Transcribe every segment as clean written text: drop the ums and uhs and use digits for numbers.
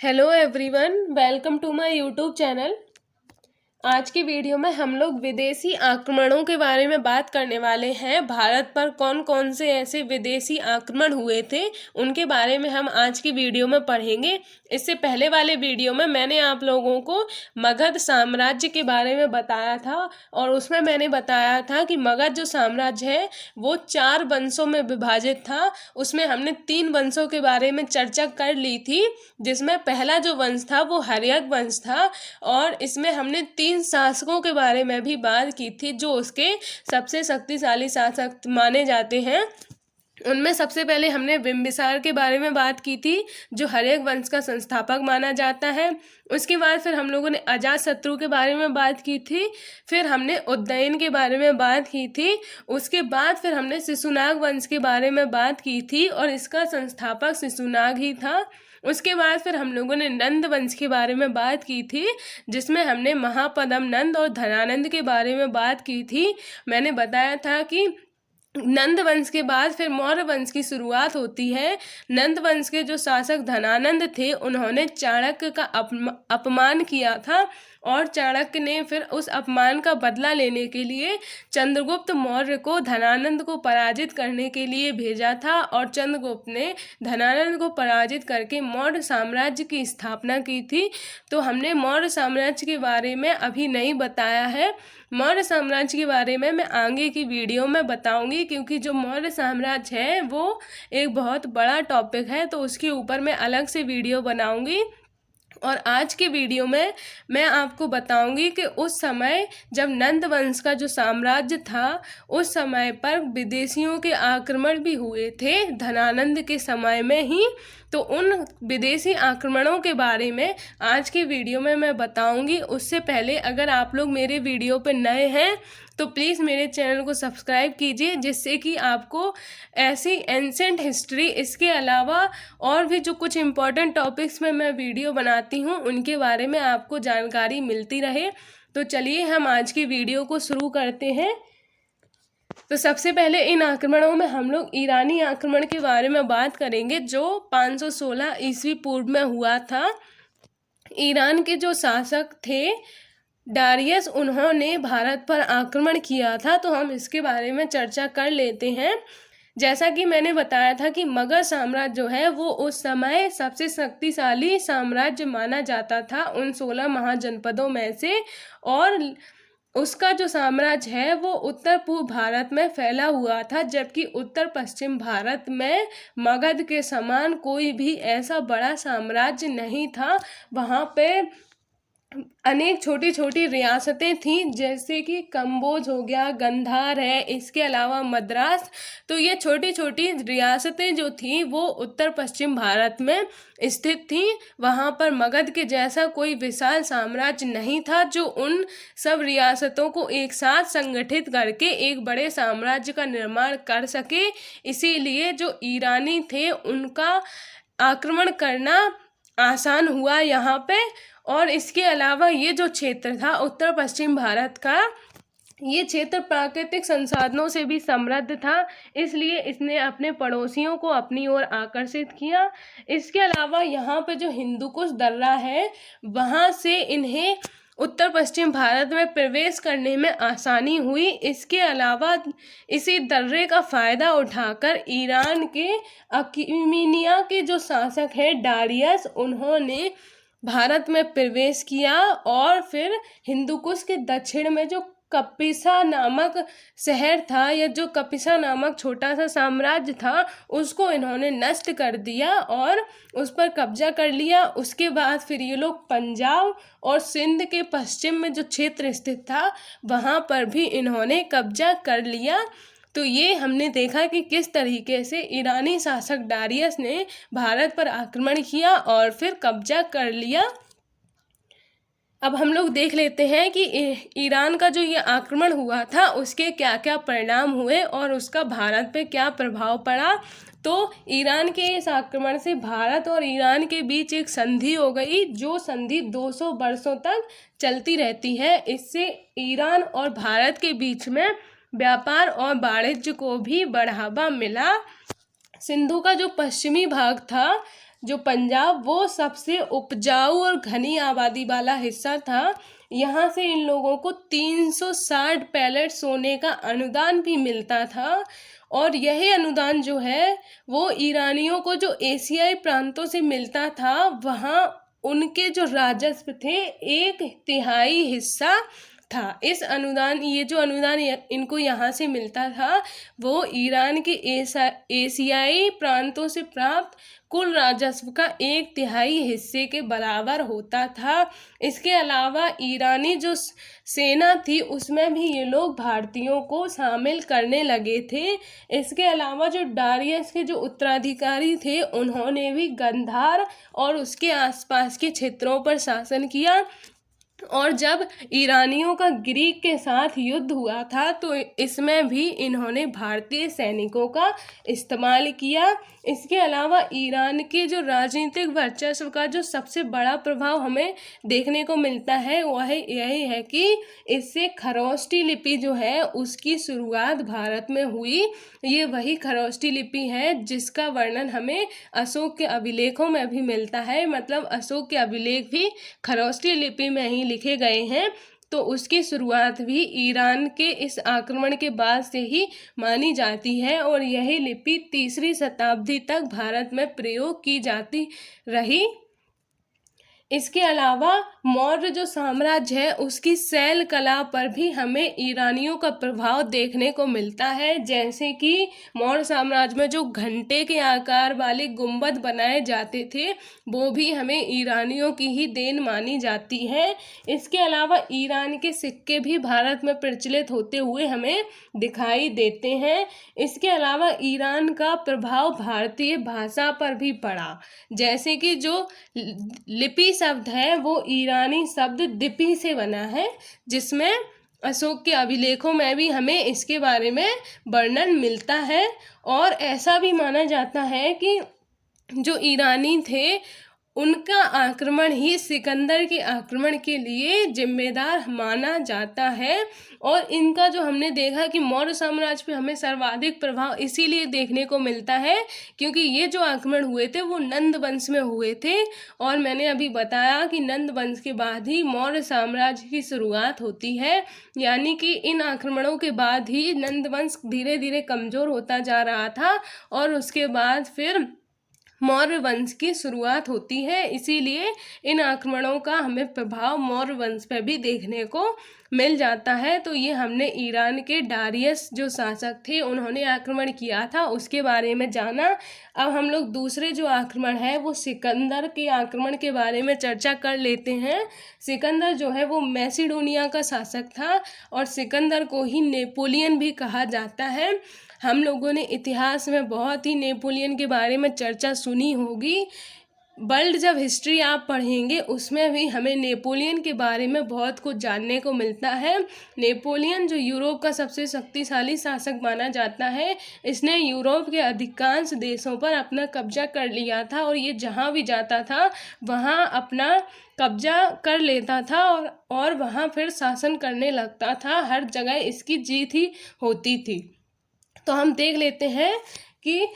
Hello everyone, welcome to my YouTube channel. आज की video में हम लोग विदेशी आक्रमणों के बारे में बात करने वाले हैं। भारत पर कौन कौन से ऐसे विदेशी आक्रमण हुए थे उनके बारे में हम आज की वीडियो में पढ़ेंगे। इससे पहले वाले वीडियो में मैंने आप लोगों को मगध साम्राज्य के बारे में बताया था और उसमें मैंने बताया था कि मगध जो साम्राज्य है वो 4 वंशों में विभाजित था। उसमें हमने 3 वंशों के बारे में चर्चा कर ली थी, जिसमें पहला जो वंश था वो हर्यक वंश था और इसमें हमने 3 शासकों के बारे में भी बात की थी जो उसके सबसे शक्तिशाली शासक माने जाते हैं। उनमें सबसे पहले हमने बिंबिसार के बारे में बात की थी जो हर्यक वंश का संस्थापक माना जाता है। उसके बाद फिर हम लोगों ने अजातशत्रु के बारे में बात की थी, फिर हमने उदयन के बारे में बात की थी, उसके बाद फिर हमने शिशुनाग वंश के बारे में बात की थी और इसका संस्थापक शिशुनाग ही था। उसके बाद फिर हम लोगों ने नंद वंश के बारे में बात की थी जिसमें हमने महापद्म नंद और धनानंद के बारे में बात की थी। मैंने बताया था कि नंद वंश के बाद फिर मौर्य वंश की शुरुआत होती है। नंद वंश के जो शासक धनानंद थे उन्होंने चाणक्य का अपमान किया था और चाणक्य ने फिर उस अपमान का बदला लेने के लिए चंद्रगुप्त मौर्य को धनानंद को पराजित करने के लिए भेजा था और चंद्रगुप्त ने धनानंद को पराजित करके मौर्य साम्राज्य की स्थापना की थी। तो हमने मौर्य साम्राज्य के बारे में अभी नहीं बताया है। मौर्य साम्राज्य के बारे में मैं आगे की वीडियो में बताऊंगी, क्योंकि जो मौर्य साम्राज्य है वो एक बहुत बड़ा टॉपिक है, तो उसके ऊपर मैं अलग से वीडियो बनाऊंगी। और आज के वीडियो में मैं आपको बताऊंगी कि उस समय जब नंद वंश का जो साम्राज्य था उस समय पर विदेशियों के आक्रमण भी हुए थे धनानंद के समय में ही। तो उन विदेशी आक्रमणों के बारे में आज की वीडियो में मैं बताऊंगी। उससे पहले अगर आप लोग मेरे वीडियो पर नए हैं तो प्लीज़ मेरे चैनल को सब्सक्राइब कीजिए, जिससे कि आपको ऐसी एंशेंट हिस्ट्री, इसके अलावा और भी जो कुछ इम्पोर्टेंट टॉपिक्स में मैं वीडियो बनाती हूँ उनके बारे में आपको जानकारी मिलती रहे। तो चलिए हम आज की वीडियो को शुरू करते हैं। तो सबसे पहले इन आक्रमणों में हम लोग ईरानी आक्रमण के बारे में बात करेंगे जो 516 ईस्वी पूर्व में हुआ था। ईरान के जो शासक थे डारियस, उन्होंने भारत पर आक्रमण किया था, तो हम इसके बारे में चर्चा कर लेते हैं। जैसा कि मैंने बताया था कि मगध साम्राज्य जो है वो उस समय सबसे शक्तिशाली साम्राज्य माना जाता था उन 16 महाजनपदों में से, और उसका जो साम्राज्य है वो उत्तर पूर्व भारत में फैला हुआ था, जबकि उत्तर पश्चिम भारत में मगध के समान कोई भी ऐसा बड़ा साम्राज्य नहीं था। वहाँ पे अनेक छोटी छोटी रियासतें थीं, जैसे कि कंबोज हो गया, गंधार है, इसके अलावा मद्रास। तो ये छोटी छोटी रियासतें जो थीं वो उत्तर पश्चिम भारत में स्थित थीं। वहाँ पर मगध के जैसा कोई विशाल साम्राज्य नहीं था जो उन सब रियासतों को एक साथ संगठित करके एक बड़े साम्राज्य का निर्माण कर सके। इसीलिए जो ईरानी थे उनका आक्रमण करना आसान हुआ यहाँ पे। और इसके अलावा ये जो क्षेत्र था उत्तर पश्चिम भारत का, ये क्षेत्र प्राकृतिक संसाधनों से भी समृद्ध था, इसलिए इसने अपने पड़ोसियों को अपनी ओर आकर्षित किया। इसके अलावा यहाँ पे जो हिंदुकुश दर्रा है वहाँ से इन्हें उत्तर पश्चिम भारत में प्रवेश करने में आसानी हुई। इसके अलावा इसी दर्रे का फ़ायदा उठाकर ईरान के अकीमिनिया के जो शासक हैं डारियस, उन्होंने भारत में प्रवेश किया और फिर हिंदुकुश के दक्षिण में जो कपिसा नामक शहर था या जो कपिसा नामक छोटा सा साम्राज्य था उसको इन्होंने नष्ट कर दिया और उस पर कब्जा कर लिया। उसके बाद फिर ये लोग पंजाब और सिंध के पश्चिम में जो क्षेत्र स्थित था वहाँ पर भी इन्होंने कब्जा कर लिया। तो ये हमने देखा कि किस तरीके से ईरानी शासक डारियस ने भारत पर आक्रमण किया और फिर कब्जा कर लिया। अब हम लोग देख लेते हैं कि ईरान का जो ये आक्रमण हुआ था उसके क्या क्या परिणाम हुए और उसका भारत पे क्या प्रभाव पड़ा। तो ईरान के इस आक्रमण से भारत और ईरान के बीच एक संधि हो गई, जो संधि 200 वर्षों तक चलती रहती है। इससे ईरान और भारत के बीच में व्यापार और वाणिज्य को भी बढ़ावा मिला। सिंधु का जो पश्चिमी भाग था जो पंजाब वो सबसे उपजाऊ और घनी आबादी वाला हिस्सा था। यहाँ से इन लोगों को 360 पैलेट सोने का अनुदान भी मिलता था। और यही अनुदान जो है वो ईरानियों को जो एशियाई प्रांतों से मिलता था, वहाँ उनके जो राजस्व थे 1/3 हिस्सा था। इस अनुदान ये जो अनुदान इनको यहाँ से मिलता था वो ईरान के एशियाई प्रांतों से प्राप्त कुल राजस्व का 1/3 हिस्से के बराबर होता था। इसके अलावा ईरानी जो सेना थी उसमें भी ये लोग भारतीयों को शामिल करने लगे थे। इसके अलावा जो डारियस के जो उत्तराधिकारी थे उन्होंने भी गंधार और उसके आसपास के क्षेत्रों पर शासन किया। और जब ईरानियों का ग्रीक के साथ युद्ध हुआ था तो इसमें भी इन्होंने भारतीय सैनिकों का इस्तेमाल किया। इसके अलावा ईरान के जो राजनीतिक वर्चस्व का जो सबसे बड़ा प्रभाव हमें देखने को मिलता है वह यही है कि इससे खरोष्टी लिपि जो है उसकी शुरुआत भारत में हुई। ये वही खरोष्टी लिपि है जिसका वर्णन हमें अशोक के अभिलेखों में भी मिलता है। मतलब अशोक के अभिलेख भी खरोष्टी लिपि में ही लिखे गए हैं। तो उसकी शुरुआत भी ईरान के इस आक्रमण के बाद से ही मानी जाती है और यही लिपि 3री शताब्दी तक भारत में प्रयोग की जाती रही। इसके अलावा मौर्य जो साम्राज्य है उसकी शैल कला पर भी हमें ईरानियों का प्रभाव देखने को मिलता है। जैसे कि मौर्य साम्राज्य में जो घंटे के आकार वाले गुंबद बनाए जाते थे वो भी हमें ईरानियों की ही देन मानी जाती है। इसके अलावा ईरान के सिक्के भी भारत में प्रचलित होते हुए हमें दिखाई देते हैं। इसके अलावा ईरान का प्रभाव भारतीय भाषा पर भी पड़ा। जैसे कि जो लिपि शब्द है वो ईरानी शब्द दिपि से बना है, जिसमें अशोक के अभिलेखों में भी हमें इसके बारे में वर्णन मिलता है। और ऐसा भी माना जाता है कि जो ईरानी थे उनका आक्रमण ही सिकंदर के आक्रमण के लिए जिम्मेदार माना जाता है। और इनका जो हमने देखा कि मौर्य साम्राज्य पे हमें सर्वाधिक प्रभाव इसीलिए देखने को मिलता है क्योंकि ये जो आक्रमण हुए थे वो नंद वंश में हुए थे। और मैंने अभी बताया कि नंद वंश के बाद ही मौर्य साम्राज्य की शुरुआत होती है। यानी कि इन आक्रमणों के बाद ही नंद वंश धीरे धीरे कमज़ोर होता जा रहा था और उसके बाद फिर मौर्य वंश की शुरुआत होती है। इसीलिए इन आक्रमणों का हमें प्रभाव मौर्य वंश पर भी देखने को मिल जाता है। तो ये हमने ईरान के डारियस जो शासक थे उन्होंने आक्रमण किया था उसके बारे में जाना। अब हम लोग दूसरे जो आक्रमण है वो सिकंदर के आक्रमण के बारे में चर्चा कर लेते हैं। सिकंदर जो है वो मैसिडोनिया का शासक था और सिकंदर को ही नेपोलियन भी कहा जाता है। हम लोगों ने इतिहास में बहुत ही नेपोलियन के बारे में चर्चा सुनी होगी। वर्ल्ड जब हिस्ट्री आप पढ़ेंगे उसमें भी हमें नेपोलियन के बारे में बहुत कुछ जानने को मिलता है। नेपोलियन जो यूरोप का सबसे शक्तिशाली शासक माना जाता है, इसने यूरोप के अधिकांश देशों पर अपना कब्जा कर लिया था और ये जहाँ भी जाता था वहाँ अपना कब्जा कर लेता था और वहाँ फिर शासन करने लगता था। हर जगह इसकी जीत ही होती थी। तो हम देख लेते हैं कि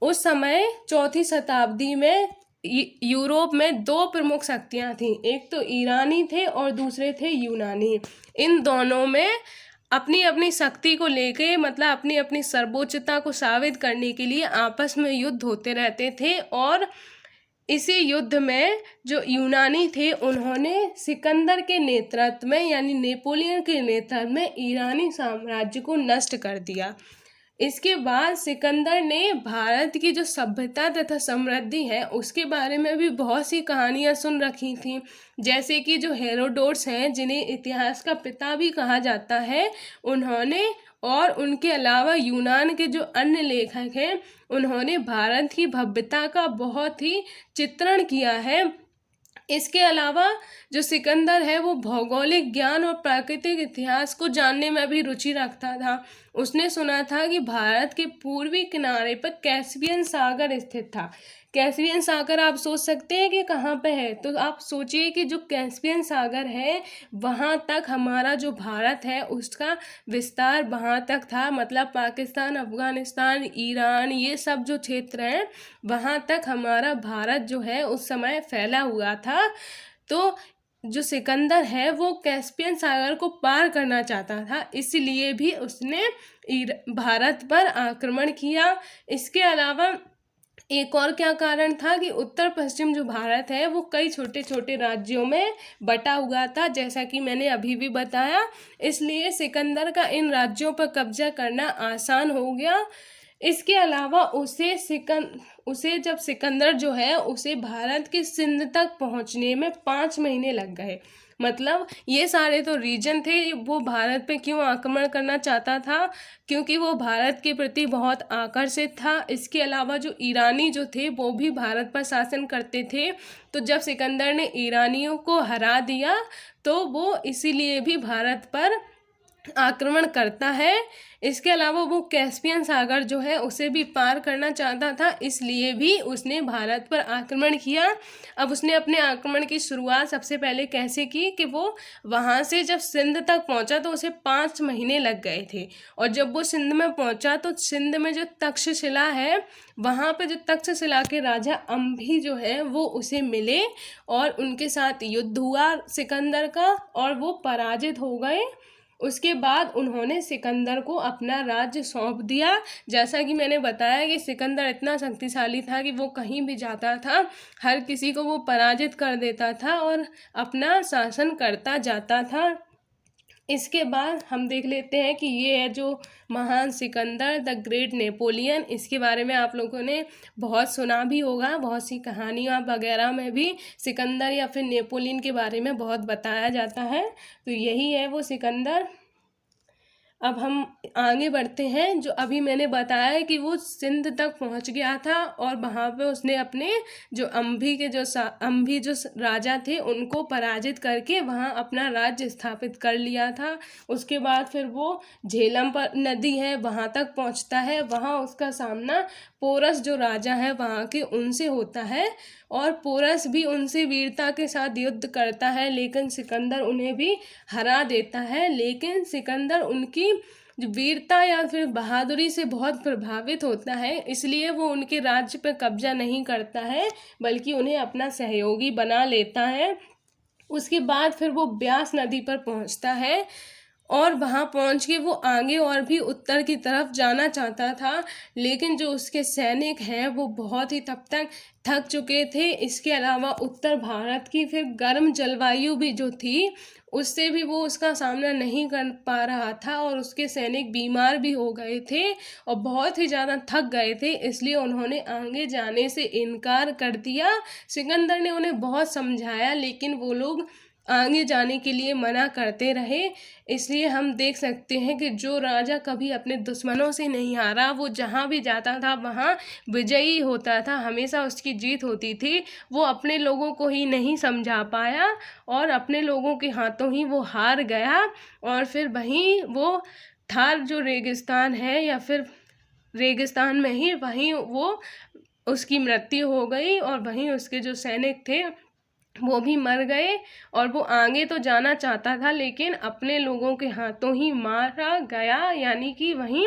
उस समय 4वीं शताब्दी में यूरोप में 2 प्रमुख शक्तियां थीं। एक तो ईरानी थे और दूसरे थे यूनानी। इन दोनों में अपनी अपनी शक्ति को लेके मतलब अपनी अपनी सर्वोच्चता को साबित करने के लिए आपस में युद्ध होते रहते थे। और इसी युद्ध में जो यूनानी थे उन्होंने सिकंदर के नेतृत्व में यानी नेपोलियन के नेतृत्व में ईरानी साम्राज्य को नष्ट कर दिया। इसके बाद सिकंदर ने भारत की जो सभ्यता तथा समृद्धि है उसके बारे में भी बहुत सी कहानियां सुन रखी थी। जैसे कि जो हेरोडोट्स हैं जिन्हें इतिहास का पिता भी कहा जाता है, उन्होंने और उनके अलावा यूनान के जो अन्य लेखक हैं उन्होंने भारत की भव्यता का बहुत ही चित्रण किया है। इसके अलावा जो सिकंदर है वो भौगोलिक ज्ञान और प्राकृतिक इतिहास को जानने में भी रुचि रखता था। उसने सुना था कि भारत के पूर्वी किनारे पर कैस्पियन सागर स्थित था। कैस्पियन सागर आप सोच सकते हैं कि कहाँ पे है, तो आप सोचिए कि जो कैस्पियन सागर है वहाँ तक हमारा जो भारत है उसका विस्तार वहाँ तक था। मतलब पाकिस्तान, अफगानिस्तान, ईरान, ये सब जो क्षेत्र हैं वहाँ तक हमारा भारत जो है उस समय फैला हुआ था। तो जो सिकंदर है वो कैस्पियन सागर को पार करना चाहता था, इसलिए भी उसने भारत पर आक्रमण किया। इसके अलावा एक और क्या कारण था कि उत्तर पश्चिम जो भारत है वो कई छोटे छोटे राज्यों में बटा हुआ था, जैसा कि मैंने अभी भी बताया। इसलिए सिकंदर का इन राज्यों पर कब्जा करना आसान हो गया। इसके अलावा उसे जब सिकंदर जो है उसे भारत के सिंध तक पहुंचने में 5 महीने लग गए। मतलब ये सारे तो रीजन थे, वो भारत पे क्यों आक्रमण करना चाहता था, क्योंकि वो भारत के प्रति बहुत आकर्षित था। इसके अलावा जो ईरानी जो थे वो भी भारत पर शासन करते थे, तो जब सिकंदर ने ईरानियों को हरा दिया तो वो इसीलिए भी भारत पर आक्रमण करता है। इसके अलावा वो कैस्पियन सागर जो है उसे भी पार करना चाहता था, इसलिए भी उसने भारत पर आक्रमण किया। अब उसने अपने आक्रमण की शुरुआत सबसे पहले कैसे की कि वो वहाँ से जब सिंध तक पहुँचा तो उसे 5 महीने लग गए थे। और जब वो सिंध में पहुँचा तो सिंध में जो तक्षशिला है वहाँ पे जो तक्षशिला के राजा अम्भी जो है वो उसे मिले और उनके साथ युद्ध हुआ सिकंदर का, और वो पराजित हो गए। उसके बाद उन्होंने सिकंदर को अपना राज्य सौंप दिया। जैसा कि मैंने बताया कि सिकंदर इतना शक्तिशाली था कि वो कहीं भी जाता था हर किसी को वो पराजित कर देता था और अपना शासन करता जाता था। इसके बाद हम देख लेते हैं कि ये है जो महान सिकंदर, द ग्रेट नेपोलियन। इसके बारे में आप लोगों ने बहुत सुना भी होगा, बहुत सी कहानियाँ वगैरह में भी सिकंदर या फिर नेपोलियन के बारे में बहुत बताया जाता है। तो यही है वो सिकंदर। अब हम आगे बढ़ते हैं। जो अभी मैंने बताया कि वो सिंध तक पहुंच गया था और वहाँ पे उसने अपने जो अम्भी जो राजा थे उनको पराजित करके वहाँ अपना राज्य स्थापित कर लिया था। उसके बाद फिर वो झेलम पर नदी है वहाँ तक पहुँचता है। वहाँ उसका सामना पोरस जो राजा है वहाँ के उनसे होता है, और पोरस भी उनसे वीरता के साथ युद्ध करता है, लेकिन सिकंदर उन्हें भी हरा देता है। लेकिन सिकंदर उनकी जो वीरता या फिर बहादुरी से बहुत प्रभावित होता है, इसलिए वो उनके राज्य पर कब्जा नहीं करता है बल्कि उन्हें अपना सहयोगी बना लेता है। उसके बाद फिर वो ब्यास नदी पर पहुंचता है और वहाँ पहुँच के वो आगे और भी उत्तर की तरफ जाना चाहता था, लेकिन जो उसके सैनिक हैं वो बहुत ही तब तक थक चुके थे। इसके अलावा उत्तर भारत की फिर गर्म जलवायु भी जो थी उससे भी वो उसका सामना नहीं कर पा रहा था, और उसके सैनिक बीमार भी हो गए थे और बहुत ही ज़्यादा थक गए थे, इसलिए उन्होंने आगे जाने से इनकार कर दिया। सिकंदर ने उन्हें बहुत समझाया लेकिन वो लोग आगे जाने के लिए मना करते रहे। इसलिए हम देख सकते हैं कि जो राजा कभी अपने दुश्मनों से नहीं हारा, वो जहाँ भी जाता था वहाँ विजयी होता था, हमेशा उसकी जीत होती थी। वो अपने लोगों को ही नहीं समझा पाया और अपने लोगों के हाथों ही वो हार गया, और फिर वहीं वो थार जो रेगिस्तान है या फिर रेगिस्तान में ही वहीं वो उसकी मृत्यु हो गई, और वहीं उसके जो सैनिक थे वो भी मर गए। और वो आगे तो जाना चाहता था लेकिन अपने लोगों के हाथों ही मारा गया, यानी कि वहीं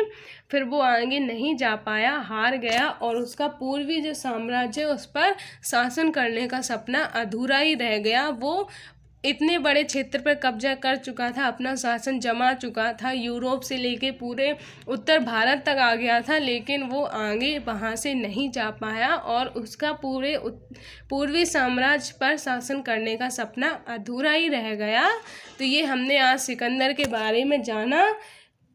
फिर वो आगे नहीं जा पाया, हार गया, और उसका पूर्वी जो साम्राज्य उस पर शासन करने का सपना अधूरा ही रह गया। वो इतने बड़े क्षेत्र पर कब्जा कर चुका था, अपना शासन जमा चुका था, यूरोप से लेके पूरे उत्तर भारत तक आ गया था, लेकिन वो आगे वहाँ से नहीं जा पाया और उसका पूरे पूर्वी साम्राज्य पर शासन करने का सपना अधूरा ही रह गया। तो ये हमने आज सिकंदर के बारे में जाना,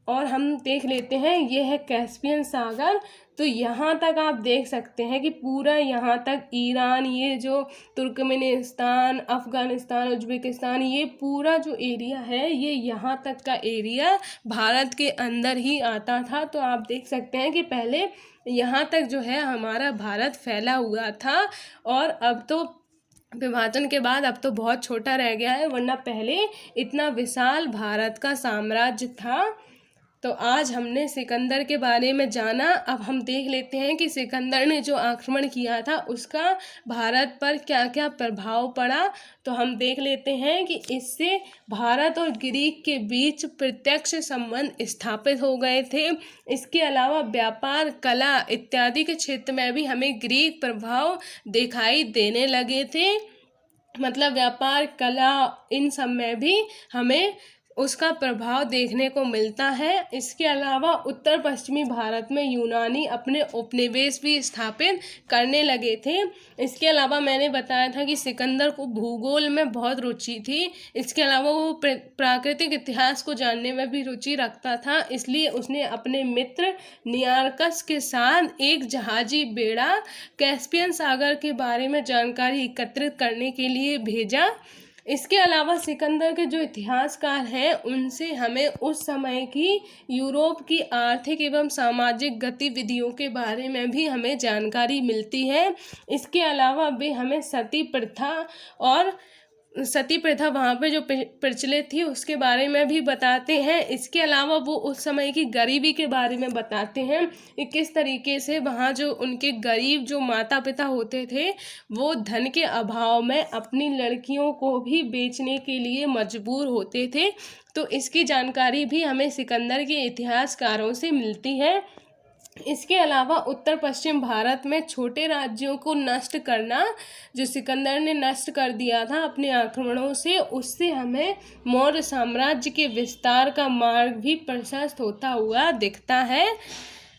और हम देख लेते हैं ये है कैस्पियन सागर। तो यहाँ तक आप देख सकते हैं कि पूरा यहाँ तक ईरान, ये जो तुर्कमेनिस्तान, अफ़गानिस्तान, उज्बेकिस्तान, ये पूरा जो एरिया है ये यहाँ तक का एरिया भारत के अंदर ही आता था। तो आप देख सकते हैं कि पहले यहाँ तक जो है हमारा भारत फैला हुआ था, और अब तो विभाजन के बाद अब तो बहुत छोटा रह गया है, वरना पहले इतना विशाल भारत का साम्राज्य था। तो आज हमने सिकंदर के बारे में जाना। अब हम देख लेते हैं कि सिकंदर ने जो आक्रमण किया था उसका भारत पर क्या क्या प्रभाव पड़ा। तो हम देख लेते हैं कि इससे भारत और ग्रीक के बीच प्रत्यक्ष संबंध स्थापित हो गए थे। इसके अलावा व्यापार, कला इत्यादि के क्षेत्र में भी हमें ग्रीक प्रभाव दिखाई देने लगे थे। मतलब व्यापार, कला, इन सब में भी हमें उसका प्रभाव देखने को मिलता है। इसके अलावा उत्तर पश्चिमी भारत में यूनानी अपने उपनिवेश भी स्थापित करने लगे थे। इसके अलावा मैंने बताया था कि सिकंदर को भूगोल में बहुत रुचि थी। इसके अलावा वो प्राकृतिक इतिहास को जानने में भी रुचि रखता था, इसलिए उसने अपने मित्र नियार्कस के साथ एक जहाजी बेड़ा कैस्पियन सागर के बारे में जानकारी एकत्रित करने के लिए भेजा। इसके अलावा सिकंदर के जो इतिहासकार हैं उनसे हमें उस समय की यूरोप की आर्थिक एवं सामाजिक गतिविधियों के बारे में भी हमें जानकारी मिलती है। इसके अलावा वे हमें सती प्रथा वहाँ पे जो प्रचलित थी उसके बारे में भी बताते हैं। इसके अलावा वो उस समय की गरीबी के बारे में बताते हैं कि किस तरीके से वहाँ जो उनके गरीब जो माता पिता होते थे वो धन के अभाव में अपनी लड़कियों को भी बेचने के लिए मजबूर होते थे। तो इसकी जानकारी भी हमें सिकंदर के इतिहासकारों से मिलती है। इसके अलावा उत्तर पश्चिम भारत में छोटे राज्यों को नष्ट करना जो सिकंदर ने नष्ट कर दिया था अपने आक्रमणों से, उससे हमें मौर्य साम्राज्य के विस्तार का मार्ग भी प्रशस्त होता हुआ दिखता है।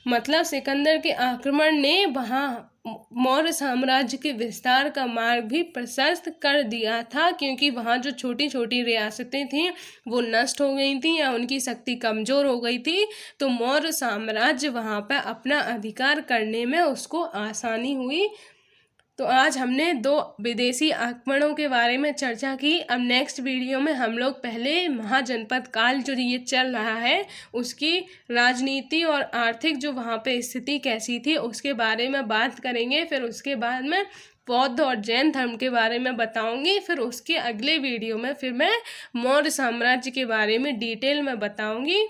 मतलब सिकंदर के आक्रमण ने वहाँ मौर्य साम्राज्य के विस्तार का मार्ग भी प्रशस्त कर दिया था, क्योंकि वहाँ जो छोटी छोटी रियासतें थीं वो नष्ट हो गई थीं या उनकी शक्ति कमज़ोर हो गई थी। तो मौर्य साम्राज्य वहाँ पर अपना अधिकार करने में उसको आसानी हुई। तो आज हमने 2 विदेशी आक्रमणों के बारे में चर्चा की। अब नेक्स्ट वीडियो में हम लोग पहले महाजनपद काल जो ये चल रहा है उसकी राजनीति और आर्थिक जो वहाँ पे स्थिति कैसी थी उसके बारे में बात करेंगे। फिर उसके बाद में बौद्ध और जैन धर्म के बारे में बताऊंगी। फिर उसके अगले वीडियो में फिर मैं मौर्य साम्राज्य के बारे में डिटेल में बताऊंगी।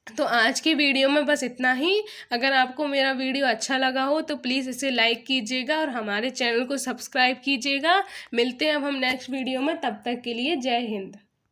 तो आज की वीडियो में बस इतना ही। अगर आपको मेरा वीडियो अच्छा लगा हो तो प्लीज़ इसे लाइक कीजिएगा और हमारे चैनल को सब्सक्राइब कीजिएगा। मिलते हैं अब हम नेक्स्ट वीडियो में, तब तक के लिए जय हिंद।